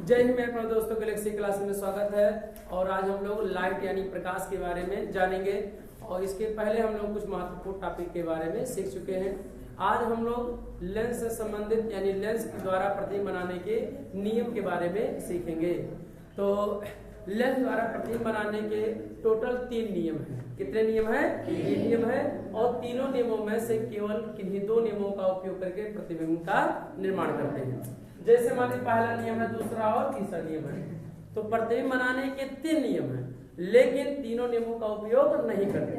जय हिंद मेरे प्यारे दोस्तों, गैलेक्सी क्लास में स्वागत है। और आज हम लोग लाइट यानी प्रकाश के बारे में जानेंगे। और इसके पहले हम लोग कुछ महत्वपूर्ण टॉपिक के बारे में सीख चुके हैं। आज हम लोग लेंस से संबंधित यानी लेंस के द्वारा प्रतिबिंब बनाने के नियम के बारे में सीखेंगे। तो लेंस द्वारा प्रतिबिंब बनाने के टोटल 3 नियम हैं। कितने नियम हैं? 3 नियम है। और तीनों नियमों में से केवल किन्हीं 2 नियमों का उपयोग करके प्रतिबिंब का निर्माण करते हैं। जैसे मान लीजिए पहला नियम है, दूसरा और तीसरा नियम है। तो प्रतिबिंब बनाने के 3 नियम हैं, लेकिन तीनों नियमों का उपयोग नहीं करते,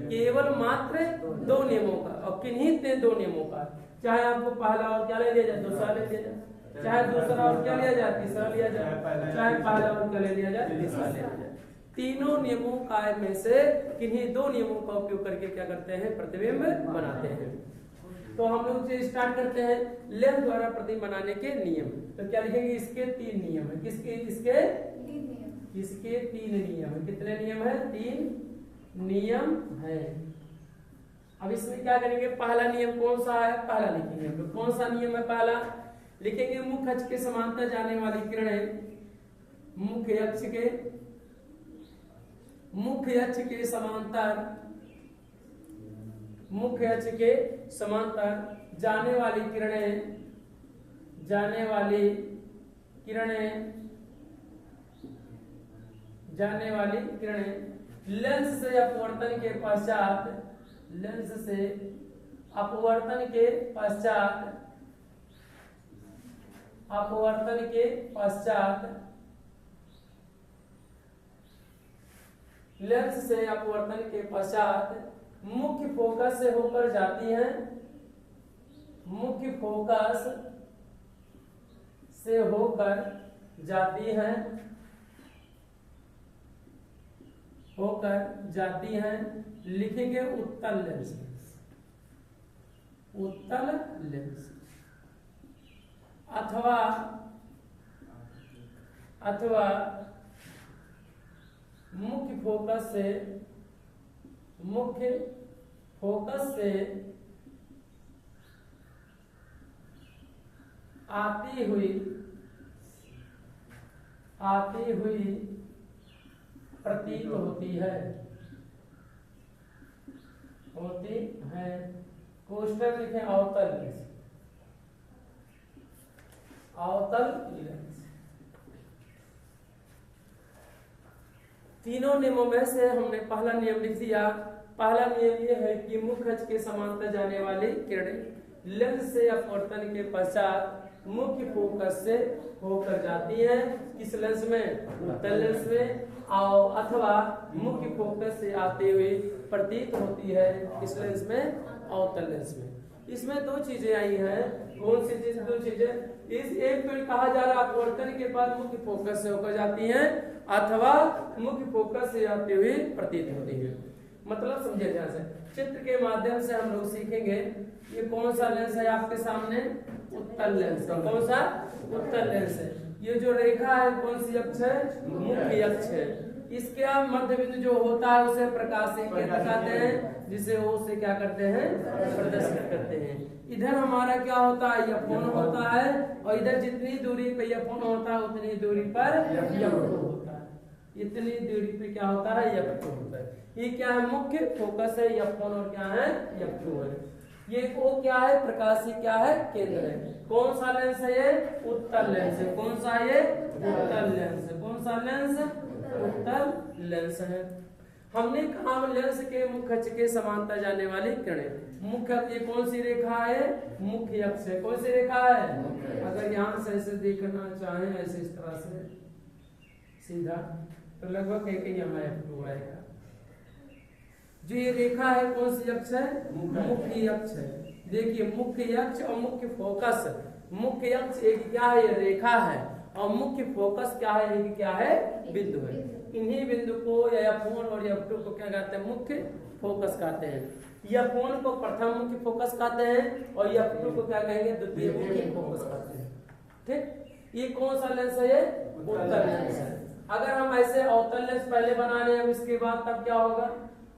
केवल मात्र 2 नियमों का। और किन्हीं 2 नियमों का, चाहे आपको पहला और क्या ले लिया जाए, दूसरा ले लिया जाए, चाहे दूसरा और क्या लिया जाए, तीसरा लिया जाए, चाहे पहला और क्या ले लिया जाए, तीसरा ले लिया जाए। तीनों नियमों का में से किन्हीं 2 नियमों का उपयोग करके क्या करते हैं, प्रतिबिंब बनाते हैं। तो हम लोग से स्टार्ट करते हैं लेंस द्वारा प्रतिबिंब बनाने के नियम। तो क्या लिखेंगे, इसके 3 नियम है। किसके? इसके 3 नियम है। कितने नियम है? 3 नियम है। अब इसमें क्या करेंगे, पहला नियम कौन सा है, पहला लिखेंगे। तो कौन सा नियम है पहला? लिखेंगे मुख्य अक्ष के समांतर जाने वाली किरणें मुख्य अक्ष के समांतर जाने वाली किरणें लेंस से अपवर्तन के पश्चात मुख्य फोकस से होकर जाती हैं, लिखेंगे उत्तल लेंस। अथवा मुख्य फोकस से आती हुई प्रतीत होती है। कोष्टक लिखें अवतल लेंस। तीनों नियमों में से हमने पहला नियम लिख दिया। पहला नियम यह है कि मुख्य अक्ष के समांतर जाने वाली किरणें लेंस से अपवर्तन के पश्चात मुख्य फोकस से होकर जाती हैं। किस लेंस में? उत्तल लेंस में। और अथवा मुख्य फोकस से आते हुए प्रतीत होती है किस लेंस में? अवतल लेंस में। इसमें 2 चीजें आई हैं। कौन सी चीज? 2 चीजें। इस एक तो कहा जा रहा अपवर्तन के बाद मुख्य फोकस से होकर जाती हैं अथवा मुख्य फोकस से आते हुए प्रतीत होती है। मतलब समझे ध्यान से, चित्र के माध्यम से हम लोग सीखेंगे। ये कौन सा लेंस है आपके सामने? उत्तल लेंस है। कौन सा? उत्तल लेंस है। ये जो रेखा है कौन सी अक्ष है? मुख्य अक्ष है। इसके मध्य बिंदु जो होता है उसे प्रकाशीय केंद्र कहते हैं, जिसे O से क्या करते हैं, प्रदर्शित करते हैं। इधर हमारा क्या होता है, F1 होता है। और इधर जितनी दूरी पे F1 होता है उतनी दूरी पर F2 होता है। इतनी दूरी पे क्या होता है, F2 होता है। ये क्या है? मुख्य फोकस है F1 और क्या है, F2 है। ये O क्या है? प्रकाशीय क्या है? केंद्र है। कौन सा लेंस है ये? उत्तल लेंस है। कौन सा ये? उत्तल लेंस है। कौन सा लेंस? उत्तल लेंस है। हमने कहा लेंस के मुख्य अक्ष के समांतर जाने वाली किरणें। मुख्य ये कौन सी रेखा है? मुख्य अक्ष है। कौन सी रेखा है? अगर यहाँ से ऐसे देखना चाहें, ऐसे इस तरह से सीधा, तो लगभग एक यहाँ F2 आएगा। जो ये रेखा है कौन सी अक्ष है? मुख्य अक्ष है। देखिए मुख्य अक्ष और मुख्य फोकस। मुख्य अक्ष एक क्या है? ये रेखा है। और मुख्य फोकस क्या है? एक क्या है? बिंदु है। इन्हीं बिंदु को या F1 और F2 को क्या कहते हैं? मुख्य फोकस कहते हैं। F1 को प्रथम मुख्य फोकस कहते हैं और F2 को क्या कहेंगे? द्वितीय मुख्य फोकस कहते हैं। ठीक, ये कौन सा लेंस है? ये उत्तल लेंस है। अगर हम ऐसे अवतल लेंस पहले बना रहे हैं, इसके बाद तब क्या होगा?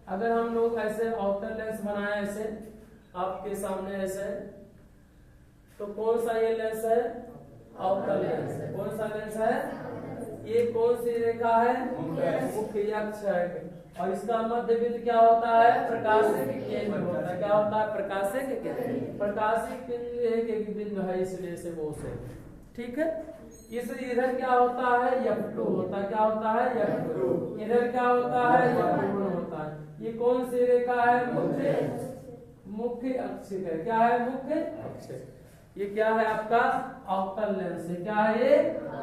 अगर हम लोग ऐसे अवतल लेंस बनाए, ऐसे आपके सामने ऐसे, तो कौन सा ये लेंस है? अवतल लेंस है। कौन सा लेंस है? ये कौन सी रेखा है? मुख्य अक्ष है। और इसका मध्य बिंदु क्या होता है? प्रकाशिक केंद्र होता है। क्या होता है? प्रकाशिक केंद्र। प्रकाशिक बिंदु एक बिंदु है, इसलिए से वो से, ठीक है। इसलिए इधर क्या होता है? F2 होता है। क्या होता है? F2। इधर क्या होता है? F1 होता है। ये कौन सी रेखा है? मुख्य अक्ष है। क्या है? मुख्य अक्ष। ये क्या है? आपका अवतल लेंस है। क्या है ये?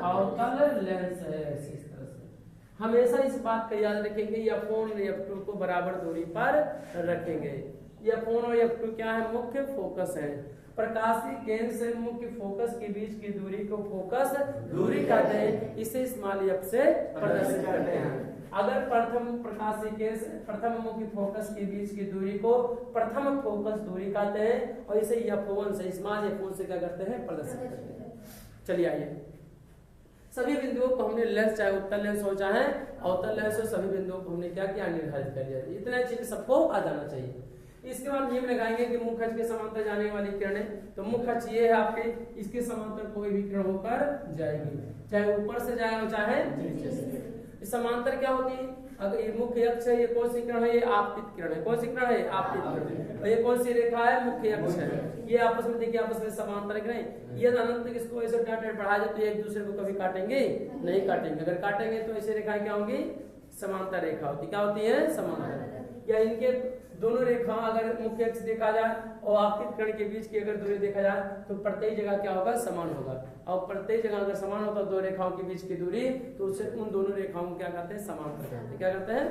अवतल लेंस है। इस तरह से हमेशा इस बात का याद रखेंगे, F1 और F2 को बराबर दूरी पर रखेंगे। F1 और F2 क्या है? मुख्य फोकस है। प्रकाशीय केंद्र से मुख्य फोकस के बीच की दूरी को फोकस दूरी कहते हैं। इसे स्मॉल f से प्रदर्शित करते हैं। अगर प्रथम प्रकाशीय केंद्र से प्रथम मुख्य फोकस के बीच की दूरी को प्रथम फोकस दूरी कहते हैं, और इसे F1 से स्मॉल f1 से क्या करते हैं? प्रदर्शित करते हैं। चलिए आइए, सभी बिंदुओं को हमने लेंस, चाहे उत्तल लेंस हो चाहे अवतल लेंस हो, सभी बिंदुओं को हमने क्या किया? निर्धारित कर लिया। इतने चीज सबको आ जाना चाहिए। इसके बाद नियम लगाएंगे कि मुख्य अक्ष के समांतर जाने वाली किरणें, तो मुख्य अक्ष ये है आपके, इसके समांतर कोई भी किरण होकर जाएगी, चाहे ऊपर से जाए और चाहे नीचे से। समांतर क्या होती है? अगर ये मुख्य अक्ष है, ये कौन सी किरण है? ये आपतित किरण है। कौन सी किरण है? आपतित किरण। और ये कौन सी रेखा है? मुख्य अक्ष है। ये आपस में देखिए, आपस में समांतर किरण। ये अनंत तक इसको ऐसे बढ़ा जाए तो एक दूसरे को कभी काटेंगे नहीं काटेंगे। अगर काटेंगे तो ऐसे रेखाएं क्या होंगी? समांतर रेखा होती। क्या होती है? समांतर। या इनके दोनों रेखा अगर मुख्य अक्ष देखा जाए और आपतित किरण के बीच की अगर दूरी देखा जाए तो प्रत्येक जगह क्या होगा? समान होगा। और प्रत्येक जगह अगर समान होता है दो रेखाओं के बीच की दूरी, तो उससे उन दोनों रेखाओं को क्या कहते हैं? समांतर कहते हैं। क्या कहते हैं?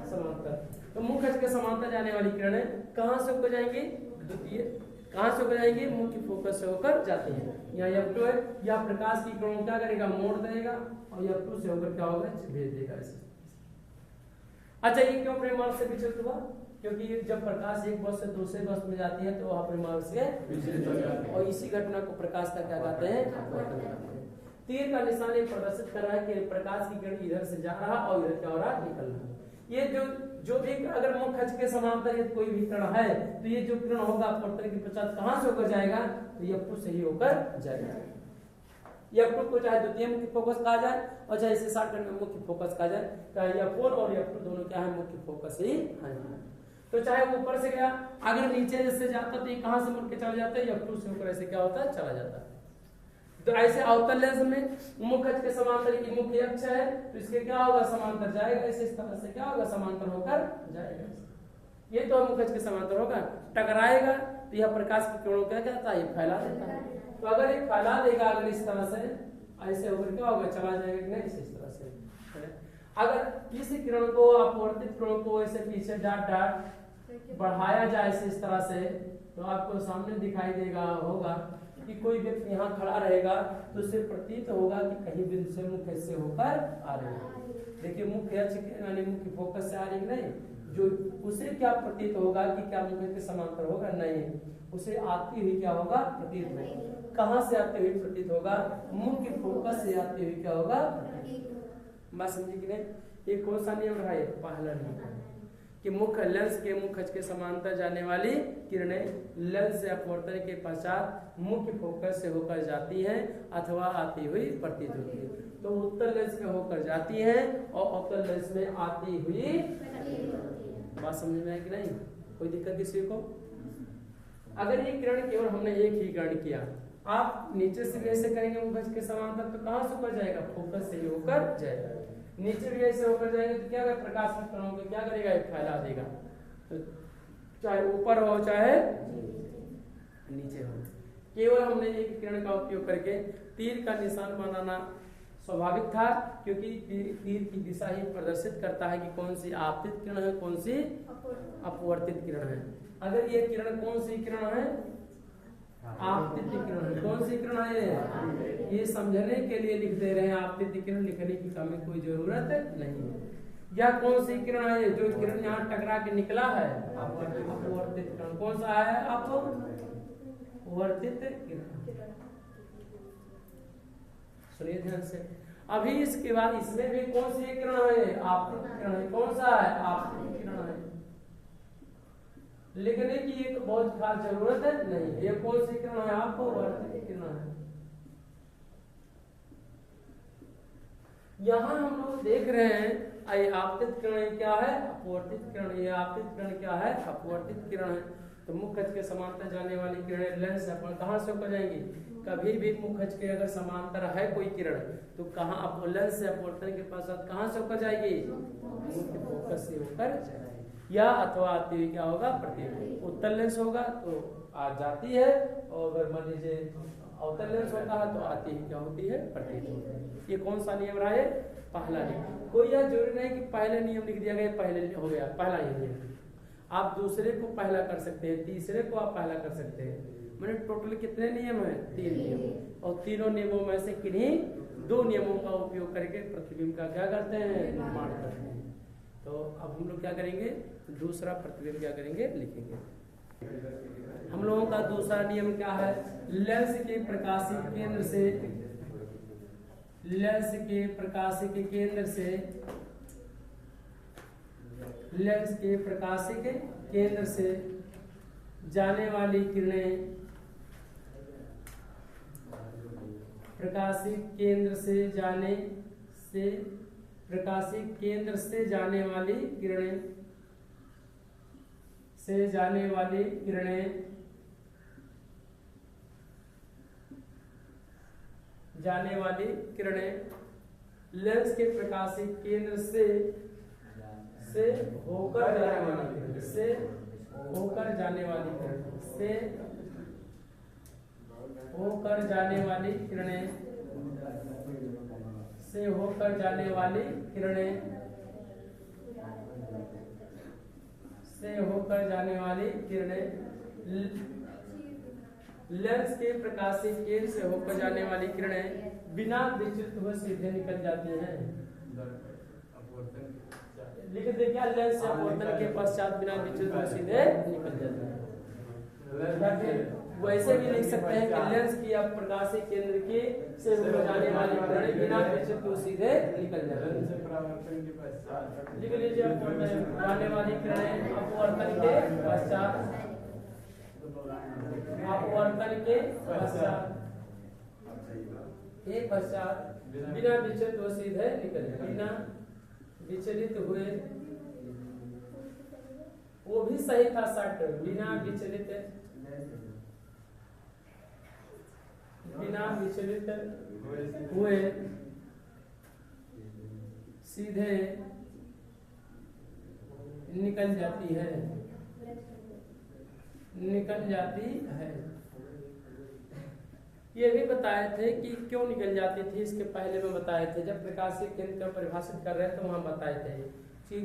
समांतर। तो मुख्य अक्ष के समांतर जाने वाली किरणें कहाँ से होकर जाएंगी? द्वितीय कहाँ से होकर जाएंगी? मुख्य फोकस से होकर जाती है। यहाँ F2 है, यह प्रकाश की किरणों क्या करेगा? मोड़ देगा, और F2 से होकर क्या होगा? भेज देगा ऐसे। अच्छा, ये क्यों परिमार्ग से विचलित हुआ? क्योंकि जब प्रकाश एक वस्तु से दूसरे वस्तु में जाती है तो वह परिमार्ग से विचलित हो जाती है, और इसी घटना को प्रकाश का क्या कहते हैं? अपवर्तन कहते हैं। तीर का निशान ये प्रदर्शित कर रहा है कि प्रकाश की किरण इधर से जा रहा और इधर क्या हो रहा? निकल रहा। ये जो भी अगर मुख्य अक्ष के समांतर यदि कोई भी किरण है, तो ये जो किरण होगा अपवर्तन के पश्चात कहाँ से होकर जाएगा? तो F2 से ही होकर जाएगा। F2 को चाहे द्वितीय मुख्य फोकस कहा जाए और चाहे इसे शॉर्टकट में मुख्य फोकस कहा जाए, चाहे F4 और F2 दोनों क्या है? मुख्य फोकस ही है। तो चाहे ऊपर से गया, अगर नीचे जैसे जाता तो ये कहां से मुड़ के चला जाता है? F2 से ऊपर ऐसे क्या होता है? चला जाता है। तो ऐसे अवतल लेंस में मुख्य अक्ष के समांतर की मुख्य अक्ष है, तो इसके क्या होगा? समांतर जाएगा। ऐसे इस तरह से क्या होगा? समांतर होकर जाएगा। ये तो मुख्य अक्ष के समांतर होगा। टकराएगा तो यह प्रकाश की किरणों क्या कहता है? ये फैला देता है। तो अगर ये फैला देगा, अगर इस तरह से ऐसे होकर क्या होगा? चला जाएगा कि नहीं? इस तरह से। अगर इस किरण को अपवर्तित किरण को ऐसे पीछे डाट बढ़ाया जाए इस तरह से, तो आपको सामने दिखाई देगा होगा कि कोई व्यक्ति यहाँ खड़ा रहेगा तो उससे प्रतीत होगा कि कहीं बिंदु से मुख्य से होकर आ रहे हैं। देखिए मुख्य अक्ष यानी मुख्य फोकस से आ रही नहीं, जो उसे क्या प्रतीत होगा कि क्या मुख्य के समांतर होगा? नहीं, उसे आती हुई क्या होगा? प्रतीत होगा। कहाँ से आते हुए प्रतीत होगा? मुख्य फोकस से आते हुए क्या होगा? बात समझी कि नहीं? ये कौन सा नियम रहा है? पहला नियम कि मुख्य लेंस के मुख्य अक्ष के समांतर जाने वाली किरणें लेंस से अपवर्तन के पश्चात मुख्य फोकस से होकर जाती हैं अथवा आती हुई प्रतीत होती है। तो उत्तल लेंस में होकर जाती हैं और अवतल लेंस में आती हुई। बात समझ में है कि नहीं? कोई दिक्कत किसी को? अगर ये किरण केवल हमने एक ही ग्रहण किया, आप नीचे से भी ऐसे करेंगे मुख्य अक्ष के समांतर, तो कहाँ से होकर जाएगा? फोकस से ही होकर जाएगा। नीचे भी ऐसे होकर जाएंगे तो क्या होगा? प्रकाश की किरणों को क्या करेगा? फैला देगा। तो चाहे ऊपर हो चाहे नीचे हो, केवल हमने एक किरण का उपयोग करके तीर का निशान बनाना स्वाभाविक था, क्योंकि तीर की दिशा ही प्रदर्शित करता है कि कौन सी आपतित किरण है, कौन सी अपवर्तित किरण है। अगर ये किरण कौन सी किरण है? आपतित किरण है। कौन सी किरण है? ये समझने के लिए लिख दे रहे हैं आपतित किरण, लिखने की कमी कोई जरूरत नहीं है। यह कौन सी किरण है? जो किरण यहाँ टकरा के निकला है अपवर्तित किरण। कौन सा है? अपवर्तित किरण। सुनिए ध्यान से। अभी इसके बाद इसमें भी कौन सी किरण है? आपतित किरण है। कौन सा है? आपतित किरण है। लिखने की एक बहुत खास जरूरत है नहीं। ये कौन सी किरण है? आपको वर्तित किरण है। यहाँ हम लोग देख रहे हैं ये आपतित किरण क्या है, अपवर्तित किरण। ये आपतित किरण क्या है, अपवर्तित किरण है। तो मुख्य अक्ष के समांतर जाने वाली किरणें लेंस अपन कहाँ से होकर जाएंगी, कभी भी मुख्य अक्ष के अगर समांतर है कोई किरण तो कहाँ लेंस से अपवर्तन के पश्चात कहाँ से होकर जाएगी, मुख्य फोकस से होकर जाएगी। या अथवा आती हुई क्या होगा, प्रतिबिंब। उत्तल लेंस होगा तो आ जाती है, और अगर मान लीजिए अवतल लेंस होता है तो आती ही क्या होती है, प्रतिबिंब। ये कौन सा नियम रहा है, पहला नियम। कोई यह जरूरी नहीं कि पहले नियम लिख दिया गया पहले हो गया पहला ही नियम। आप दूसरे को पहला कर सकते हैं, तीसरे को आप पहला कर सकते हैं। मैंने टोटल कितने नियम हैं, 3 नियम, और तीनों नियमों में से किन्हीं 2 नियमों का उपयोग करके प्रतिबिंब का क्या करते हैं, निर्माण करते हैं। तो अब हम लोग क्या करेंगे, दूसरा प्रतिबिंब क्या करेंगे, लिखेंगे। हम लोगों का दूसरा नियम क्या है, लेंस के प्रकाशिक केंद्र से, लेंस के प्रकाशिक केंद्र से, लेंस के प्रकाशिक केंद्र से जाने वाली किरणें, प्रकाशिक केंद्र से जाने से, प्रकाशिक केंद्र से जाने वाली किरणें, से जाने वाली किरणें, जाने वाली किरणें लेंस के प्रकाशिक केंद्र से होकर जाने वाली, से होकर जाने वाली किरणें, से होकर जाने वाली किरणें, से होकर जाने वाली किरणें, से होकर जाने वाली किरणें लेंस के प्रकाशिक केंद्र से होकर जाने वाली किरणें बिना विचलित हुए सीधे निकल जाती हैं। लिख दे क्या, लेंस से अपवर्तन के पश्चात बिना विचलित हुए सीधे निकल जाती है। या फिर वैसे भी लिख सकते हैं कि लेंस की अब प्रकाशिक केंद्र की से होकर जाने वाली किरणें बिना विचलित हुए सीधे निकल जाती है। लिख लीजिए, जाने वाली किरणें अपवर्तन के पश्चात, अपवर्तन के पश्चात बिना विचलित हुए सीधे निकल जाए, बिना विचलित हुए, वो भी सही था शर्ट, बिना विचलित, बिना विचलित हुए सीधे निकल जाती है, निकल जाती है। ये भी बताए थे कि क्यों निकल जाती थी, इसके पहले में बताए थे जब प्रकाशिक केंद्र को परिभाषित कर रहे थे तो वहां बताए थे कि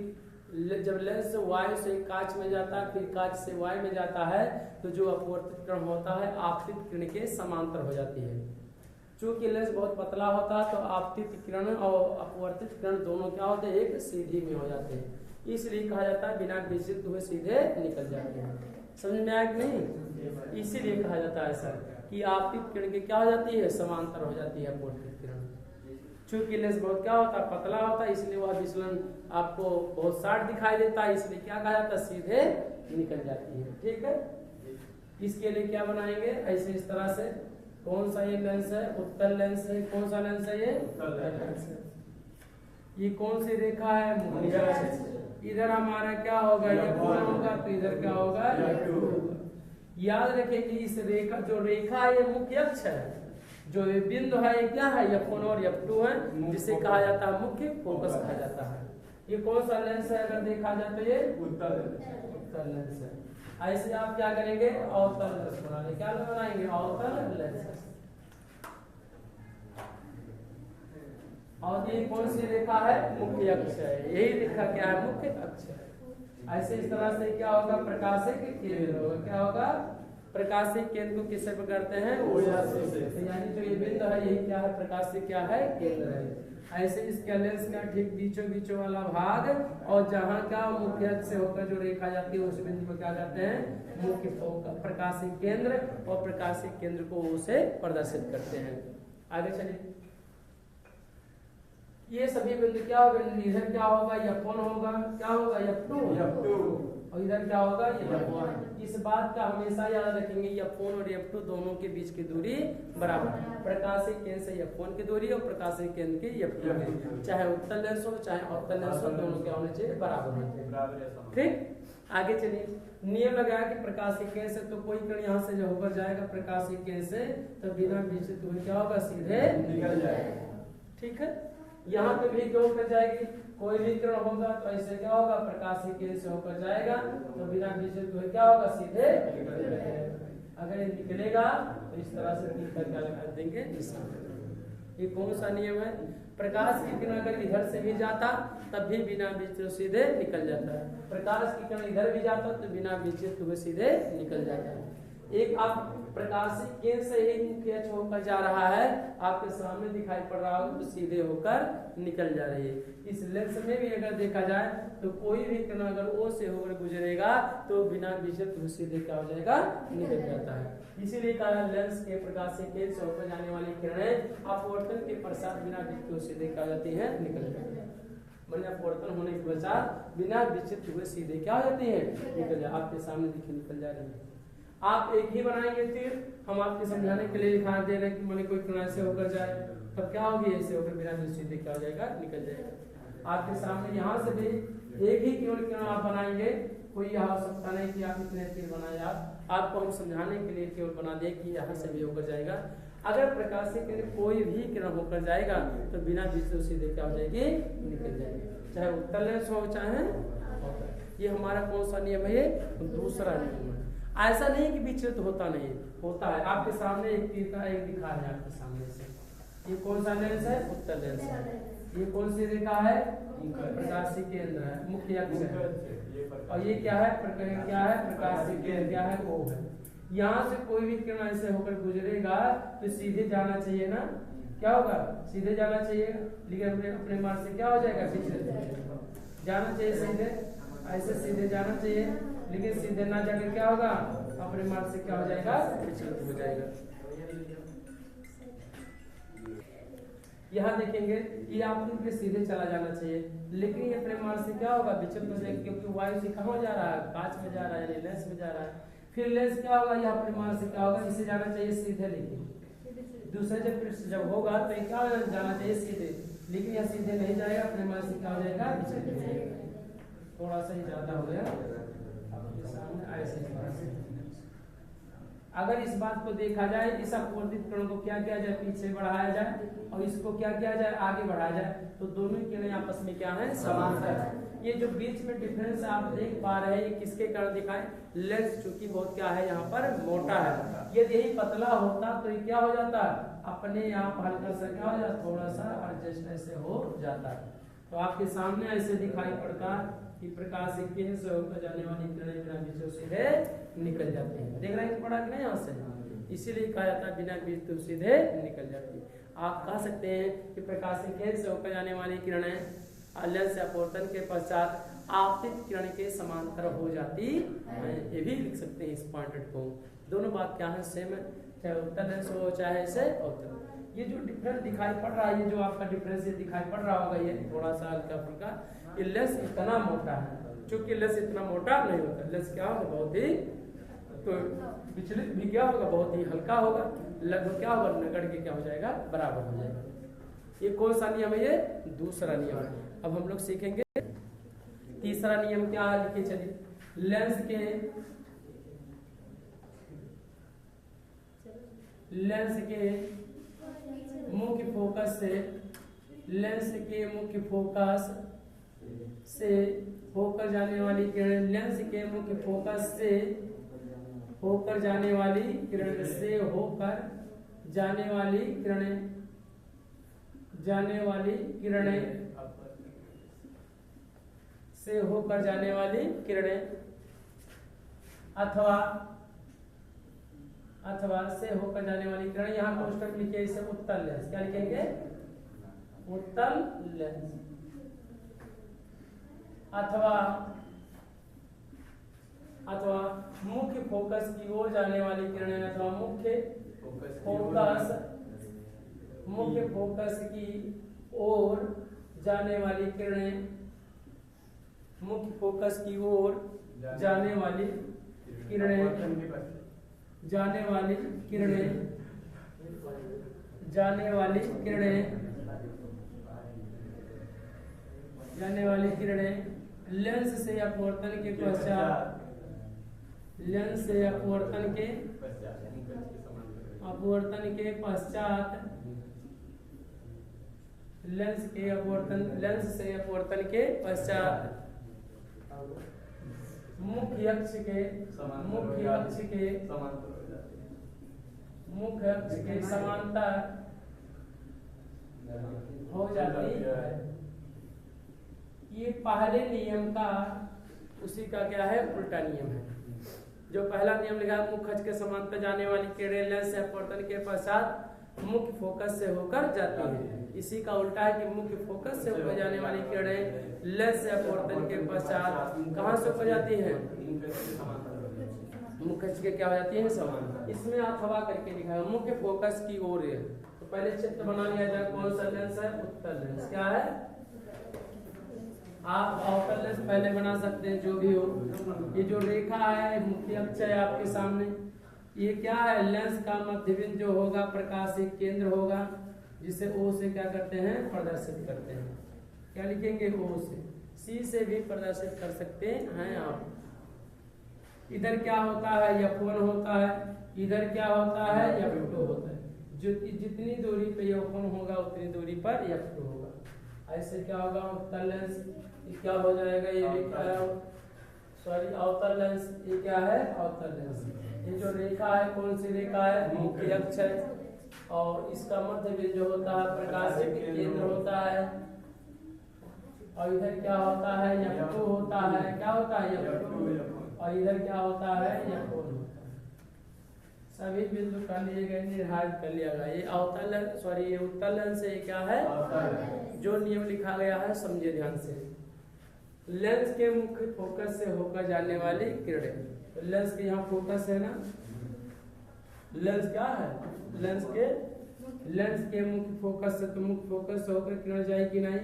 जब लेंस वायु से कांच में जाता है, फिर कांच से वायु में जाता है, तो जो अपवर्तित किरण होता है आपतित किरण के समांतर हो जाती है। चूंकि लेंस बहुत पतला होता है तो आपतित किरण और अपवर्तित किरण दोनों क्या होते हैं, एक सीधी में हो जाते हैं, इसलिए कहा जाता है बिना विचलित हुए सीधे निकल जाते हैं। समझ में आया कि नहीं, इसीलिए कहा जाता है ऐसा कि आपतित किरण की क्या हो जाती है, समांतर हो जाती है अपवर्तित किरण। चूंकि लेंस बहुत क्या होता है, पतला होता है, इसलिए वह विचलन आपको बहुत शार्प दिखाई देता है, इसलिए क्या कहा जाता है, सीधे निकल जाती है। ठीक है, इसके लिए क्या बनाएंगे, ऐसे इस तरह से, कौन सा ये लेंस है, उत्तल लेंस है, कौन सा लेंस है, ये उत्तल लेंस है। ये कौन सी रेखा है, मुख्य, इधर हमारा क्या होगा, ये कौन होगा, तो इधर क्या होगा, याद रखें कि इस रेखा, जो रेखा है ये मुख्य अक्ष है, जो ये बिंदु है ये क्या है, F1 और F2 है, जिसे कहा जाता है मुख्य फोकस कहा जाता है। ये कौन सा लेंस है, अगर देखा जाए तो ये उत्तल लेंस है। ऐसे आप क्या करेंगे, अवतल लेंस बनाएंगे, क्या बनाएंगे, अवतल लेंस। और ये कौन सी रेखा है, मुख्य अक्ष है, यही रेखा क्या है, मुख्य अक्ष है। ऐसे इस तरह से क्या होगा, प्रकाशिक केंद्र होगा, क्या होगा, प्रकाशिक केंद्र को किससे पकड़ते हैं, यानी जो ये बिंदु है यही क्या है, प्रकाशिक क्या है, केंद्र है। ऐसे इसके लेंस का ठीक बीचों बीचों वाला भाग, और जहाँ क्या मुख्य अक्ष से होकर जो रेखा जाती है उस बिंदु को क्या कहते हैं, मुख्य प्रकाशिक केंद्र, और प्रकाशिक केंद्र को उसे प्रदर्शित करते हैं। आगे चलिए, ये सभी बिंदु क्या होगा, इधर क्या होगा, F1 होगा, क्या होगा, F2, और इधर क्या होगा F1। इस बात का हमेशा याद रखेंगे F1 और F2 दोनों के बीच की दूरी बराबर है। प्रकाशीय केंद्र से F1 की दूरी और प्रकाशीय केंद्र की F2 की, चाहे उत्तल लेंस हो चाहे अवतल लेंस हो, दोनों के होने चाहिए बराबर होने चाहिए। ठीक, आगे चलिए। नियम लगाया कि प्रकाशीय केंद्र से तो कोई किरण यहाँ से जो होकर जाएगा प्रकाशीय केंद्र से, तो बिना विचलित हुए क्या होगा, सीधे निकल जाएगा। ठीक है, यहाँ पे भी क्या होकर जाएगी, कोई भी किरण होगा तो ऐसे क्या होगा, प्रकाशीय केंद्र से होकर जाएगा तो बिना विचलित हुए क्या होगा, सीधे निकल जाएगा। अगर ये निकलेगा तो इस तरह से तीर का क्या लगा देंगे, निशान। ये कौन सा नियम है, प्रकाश की किरण अगर इधर से भी जाता तब भी बिना विचलित सीधे निकल जाता है, प्रकाश की किरण इधर भी जाता तो बिना विचलित हुए सीधे निकल जाता है। एक आप प्रकाशीय केंद्र से एक मुख्य अक्ष होकर जा रहा है, आपके सामने दिखाई पड़ रहा हो तो सीधे होकर निकल जा रही है। इस लेंस में भी अगर देखा जाए तो कोई भी किरण अगर ओ से होकर गुजरेगा तो बिना विचलित हुए सीधे क्या हो जाएगा, निकल जाता है। इसीलिए कहा लेंस के प्रकाशीय केंद्र से होकर जाने वाली किरणें अपवर्तन के पश्चात बिना विचलित हुए सीधे क्या हो जाती है, निकल जाती है। मैंने अपवर्तन होने के पश्चात बिना विचलित हुए सीधे क्या हो जाती है, निकल जाए। आपके सामने देखिए निकल जा रही है। आप एक ही बनाएंगे तीर, हम आपके समझाने के लिए दिखा दे रहे हैं कि मैंने कोई किरण से होकर जाए तब क्या होगी, ऐसे होकर बिना सीधे क्या हो जाएगा, निकल जाएगा। आपके सामने यहाँ से भी एक ही केवल किरण आप बनाएंगे, कोई आवश्यकता नहीं कि आप इतने तीर बनाए। आपको हम समझाने के लिए केवल बना दे कि यहाँ से भी होकर जाएगा। अगर प्रकाशीय किरण कोई भी किरण होकर जाएगा तो बिना विचलित सीधे क्या हो जाएगी, निकल जाएगी, चाहे उत्तल लेंस हो चाहे अवतल। ये हमारा कौन सा नियम है, ये दूसरा नियम है। ऐसा नहीं कि विचलित होता नहीं, होता है। आपके सामने एक तीर का एक दिखा है आपके सामने से, ये कौन सा लेंस है, उत्तल लेंस है। ये कौन सी रेखा है, प्रकाशीय केंद्र है, मुख्य अक्ष है। और ये क्या है, प्रकाशीय केंद्र क्या है, O है। यहाँ से कोई भी किरण ऐसे होकर गुजरेगा तो सीधे जाना चाहिए ना, क्या होगा, सीधे जाना चाहिए, लेकिन अपने मार्ग से क्या हो जाएगा, विचलित जाना चाहिए, सीधे ऐसे सीधे जाना चाहिए, लेकिन सीधे ना जाकर क्या होगा, अपने मार्ग से क्या हो जाएगा, विचलित हो जाएगा। यहाँ देखेंगे ये आपके सीधे चला जाना चाहिए, लेकिन ये अपने मार्ग से क्या होगा, विचलित हो जाएगा, क्योंकि वायु से कहाँ जा रहा है, कांच में जा रहा है, लेंस में जा रहा है। फिर लेंस क्या होगा, यहाँ अपने मार्ग से क्या होगा, इसे जाना चाहिए सीधे, लेकिन दूसरे जब होगा तो क्या जाना चाहिए, सीधे, लेकिन यह सीधे नहीं जाएगा, अपने मार्ग से क्या हो जाएगा, विचलित हो जाएगा। थोड़ा सा ही ज्यादा हो गया आपके सामने ऐसे। अगर इस बात को देखा जाए, इस अपवर्तित किरण को क्या किया जाए, पीछे बढ़ाया जाए और इसको क्या किया जाए, आगे बढ़ाया जाए, तो दोनों किरणें आपस में क्या है, समांतर है। ये जो बीच में डिफरेंस आप देख पा रहे हैं, ये किसके कारण दिखाए, लेंस चूंकि बहुत क्या है, यहाँ पर मोटा है। यदि यही पतला होता तो ये क्या हो जाता, अपने यहाँ पर हल्का सा क्या हो जाता, थोड़ा सा एडजस्ट ऐसे हो जाता है। तो आपके सामने ऐसे दिखाई पड़ता है कि प्रकाशीय केंद्र से होकर जाने वाली किरणें बिना विचलित सीधे निकल जाती है। देख रहे हैं पड़ा कि नहीं, यहाँ से इसीलिए कहा जाता है बिना विचलित सीधे निकल जाती है। आप कह सकते हैं कि प्रकाशीय केंद्र से होकर जाने वाली किरणें लेंस से अपवर्तन के पश्चात आपतित किरण के समांतर हो जाती है, ये भी लिख सकते हैं इस पॉइंटेड को। दोनों बात क्या है, सेम है, चाहे उत्तल लेंस हो चाहे ऐसे अवतल। ये जो डिफरेंस दिखाई पड़ रहा है, ये जो आपका डिफरेंस ये दिखाई पड़ रहा होगा, ये थोड़ा सा हल्का फुल्का, ये लेंस इतना मोटा है, चूंकि लेंस इतना मोटा नहीं होता, लेंस क्या होगा, बहुत ही तो विचलित भी क्या होगा, बहुत ही हल्का होगा, लगभग क्या होगा, नगड़ के क्या हो जाएगा, बराबर हो जाएगा। ये कौन सा नियम है, ये दूसरा नियम है। अब हम लोग सीखेंगे तीसरा नियम क्या है, लिखे चलिए। लेंस के मुख्य फोकस से, लेंस के मुख्य फोकस से होकर जाने वाली किरण, लेंस के मुख्य फोकस से होकर जाने वाली किरण, से होकर जाने वाली किरणें, से होकर जाने वाली किरणें अथवा से होकर जाने वाली किरणें, यहाँ कोष्टक लिखिए इसे उत्तल लेंस, क्या लिखेंगे, उत्तल लेंस, अथवा मुख्य फोकस की ओर जाने वाली किरणें, अथवा मुख्य फोकस की ओर जाने वाली किरणें, मुख्य फोकस की ओर जाने वाली किरणें, जाने वाली किरणें, जाने वाली किरणें, जाने वाली किरणें लेंस से अपवर्तन के पश्चात, लेंस से अपवर्तन के पश्चात, लेंस से अपवर्तन के पश्चात मुख्य अक्ष के समांतर हो जाती है। ये पहले नियम का उसी का क्या है, उल्टा नियम है। जो पहला नियम लिखा है मुख्य अक्ष के समांतर जाने वाली किरणें लेंस से अपवर्तन के पश्चात मुख्य फोकस से होकर जाती है, इसी का उल्टा है कि मुख्य फोकस से होकर जाने वाली किरणें लेंस से अपवर्तन के पश्चात कहाँ से होकर जाती है, मुख्य अक्ष के क्या हो जाती है, समांतर। इसमें अथवा करके लिखा है मुख्य फोकस की ओर है, तो पहले चित्र बना लिया जाए। कौन सा लेंस है, उत्तल लेंस। क्या है, आप अवतल लेंस पहले बना सकते हैं, जो भी हो। ये जो रेखा है मुख्य अक्ष है आपके सामने, ये क्या है, लेंस का मध्य बिंदु जो होगा प्रकाश एक केंद्र होगा, जिसे ओ से क्या करते हैं, प्रदर्शित करते हैं। क्या लिखेंगे, ओ से। सी से भी प्रदर्शित कर सकते हैं आप। इधर क्या होता है, F1 होता है, इधर क्या होता है, F2 होता है। जो जितनी दूरी पे F1 होगा उतनी दूरी पर F2 होगा। ऐसे क्या होगा, उत्तल लेंस क्या हो जाएगा, ये भी क्या है, सॉरी अवतल लेंस, ये क्या है, अवतल लेंस। ये जो रेखा है कौन सी रेखा है, मुख्य अक्ष है, और इसका मध्य बिंदु जो होता है प्रकाश एक केंद्र होता है, और इधर क्या होता है, F2 होता है। क्या होता है, F2, और इधर क्या होता है, F1 होता है। सभी बिंदु कर लिए गए, निर्धारित कर लिया गया। ये अवतल लेंस, सॉरी ये उत्तल लेंस है, ये क्या है, जो नियम लिखा गया है समझिए ध्यान से। लेंस के मुख्य फोकस से होकर जाने वाली किरणें, तो लेंस के यहाँ फोकस है ना, लेंस क्या है, लेंस के मुख्य फोकस से, तो मुख्य फोकस से होकर किरण जाएगी नहीं,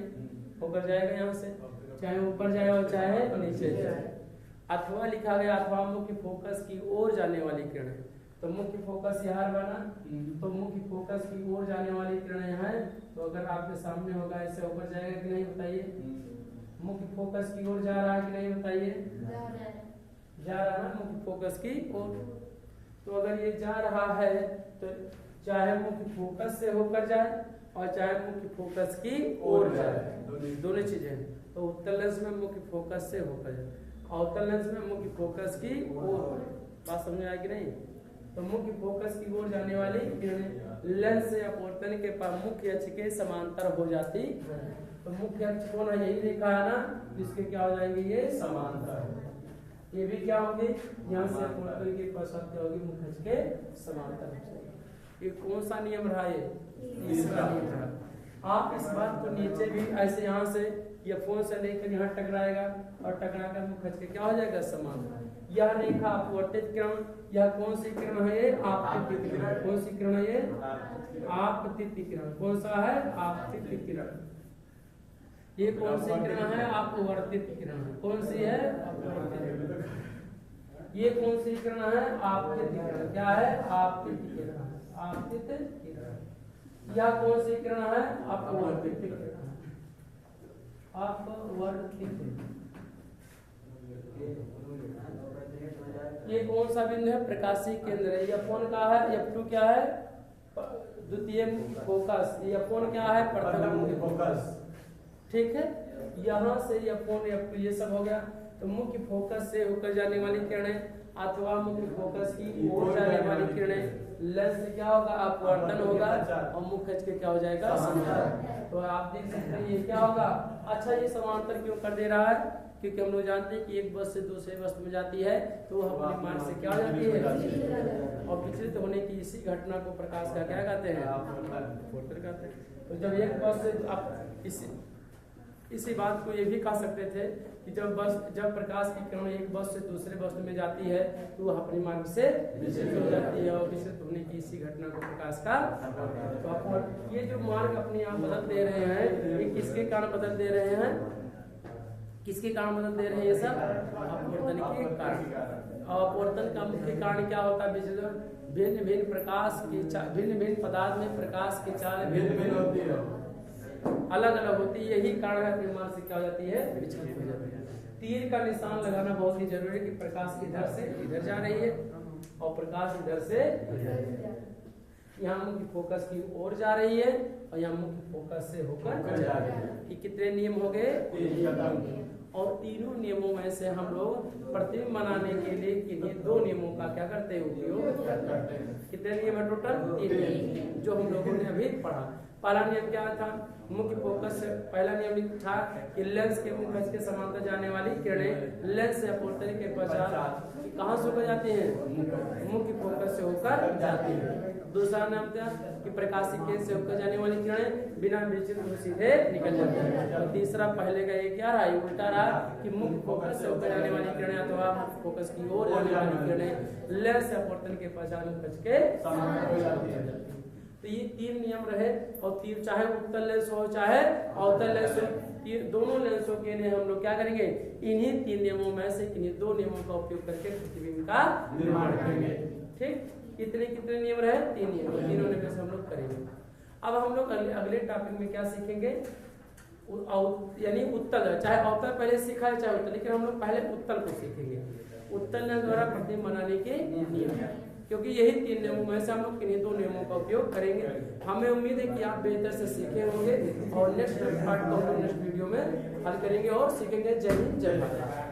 होकर जाएगा यहाँ से, चाहे ऊपर जाए और चाहे नीचे जाए। अथवा लिखा गया, अथवा मुख्य फोकस की ओर जाने वाली किरणें, तो मुख्य फोकस यहाँ बना, तो मुख्य फोकस की ओर जाने वाली किरणें यहाँ है, तो अगर आपके सामने होगा ऐसे ऊपर जाएगा कि नहीं, बताइए। मुख्य फोकस की ओर जा रहा है कि नहीं, बताइए। जा रहा है मुख्य फोकस की ओर। तो अगर ये जा रहा है तो चाहे मुख्य फोकस से होकर जाए और चाहे मुख्य फोकस की ओर जाए, दोनों चीजें। तो उत्तल लेंस में मुख्य फोकस से होकर जाए, अवतल लेंस में मुख्य फोकस की ओर। बात समझ आएगी नहीं। तो मुख्य फोकस की ओर जाने वाली किरणें लेंस से अपवर्तन के पास मुख्य अक्ष के समांतर हो जाती है। तो मुख्य अक्ष कौन है, यही रेखा है ना, जिसके क्या हो जाएंगे, ये समांतर। ये भी क्या होंगे, यहाँ से अपवर्तन के पश्चात क्या होगी, मुख्य अक्ष के समांतर। ये कौन सा नियम रहा, ये तीसरा नियम रहा। आप इस बात को नीचे भी ऐसे यहाँ से ये फोन से लेकर यहाँ टकराएगा और टकरा कर मुख्य अक्ष के क्या हो जाएगा, समांतर। यह रेखा अपवर्तित किरण, यह कौन सी किरण है, ये आपतित किरण। कौन सी किरण है, ये आपतित किरण। कौन सा है, आपतित किरण। ये कौन सी किरण है, अपवर्तित किरण। कौन सी है, अपवर्तित। ये कौन सी किरण है, आपतित किरण। क्या है, आपतित किरण, आपतित किरण। यह कौन सी किरण है, अपवर्तित किरण, अपवर्तित। ये कौन सा बिंदु है, प्रकाशीय केंद्र है। F1 का है, F2 क्या है, द्वितीय फोकस, F1 क्या है, प्रथम फोकस। ठीक है, यहाँ से F1 F2 ये सब हो गया। तो मुख्य फोकस से होकर जाने वाली किरणें अथवा मुख्य फोकस की ओर जाने वाली किरणें लेंस से क्या होगा, अपवर्तन होगा और मुख्य अक्ष के क्या हो जाएगा, समांतर। तो आप देख सकते हैं ये क्या होगा। अच्छा, ये समांतर क्यों कर दे रहा है, क्योंकि हम लोग जानते हैं कि एक बस से दूसरे बस में जाती है तो वह अपने मार्ग से क्या हो जाती है, और विचलित होने की इसी घटना को प्रकाश का क्या कहते हैं, अपवर्तन कहते हैं। तो जब एक बस से आप इसी बात को ये भी कह सकते थे कि जब प्रकाश की किरण एक बस से दूसरे बस में जाती है तो वह अपने मार्ग से विचलित हो जाती है, और विचलित होने की इसी घटना को प्रकाश का। तो ये जो मार्ग अपने आप बदल दे रहे हैं, ये किसके कारण बदल दे रहे हैं, किसके कारण मदद दे रहे हैं ये सब? अपवर्तन के कारण। अपवर्तन का मुख्य कारण क्या होता है? भिन्न भिन्न प्रकाश की भिन्न भिन्न पदार्थ में प्रकाश की चाल भिन्न भिन्न होती है, अलग अलग होती है। यही कारण है परिमाण से क्या हो जाती है? विचलित हो जाती है। तीर का निशान लगाना बहुत ही जरूरी है कि प्रकाश इधर से इधर जा रही है और प्रकाश इधर से यहाँ मुख्य फोकस की ओर जा रही है और यहाँ मुख्य फोकस से होकर जा रही है। ये कितने नियम हो गए? और तीनों नियमों में से हम लोग प्रतिबिंब बनाने के लिए किन्हीं दो नियमों का क्या करते हैं? उपयोग करते हैं। कितने नियम है टोटल? 3 नियम जो हम लोगों ने अभी पढ़ा। पहला नियम क्या था? मुख्य फोकस से पहला नियम था कि लेंस के मुख्य अक्ष के समांतर जाने वाली किरणें लेंस से अपवर्तन के पश्चात कहाँ से होकर जाती हैं? मुख्य फोकस से होकर जाती है। दूसरा नाम था कि प्रकाशिक केंद्र से होकर जाने वाली किरणें बिना विचलित सीधे निकल जाती है। और तीसरा पहले का ये क्या रहा? ये उल्टा रहा कि मुख्य फोकस से होकर जाने वाली किरणें अथवा मुख्य फोकस की ओर जाने वाली किरणें लेंस से अपवर्तन के पश्चात मुख्य अक्ष के समांतर हो जाती है। तो ये 3 नियम रहे। और तीर चाहे उत्तल लेंस हो चाहे अवतल लेंस हो, दोनों लेंसों के लिए हम लोग क्या करेंगे? इन्हीं 3 नियमों में से किन्हीं 2 नियमों का उपयोग करके प्रतिबिंब का निर्माण करेंगे। ठीक, कितने कितने नियम रहे? 3 नियम, तीनों नियम से हम लोग करेंगे। अब हम लोग अगले टॉपिक में क्या सीखेंगे? यानी उत्तल, चाहे अवतल पहले सीखा है चाहे उत्तल, लेकिन हम लोग पहले उत्तल को सीखेंगे। उत्तल लेंस द्वारा प्रतिबिंब बनाने के नियम है, क्योंकि यही 3 नियमों में से हम लोग किन्हीं 2 नियमों का उपयोग करेंगे। हमें उम्मीद है कि आप बेहतर से सीखे होंगे और नेक्स्ट पार्ट को हम लोग नेक्स्ट वीडियो में हल करेंगे और सीखेंगे। जय हिंद, जय भारत।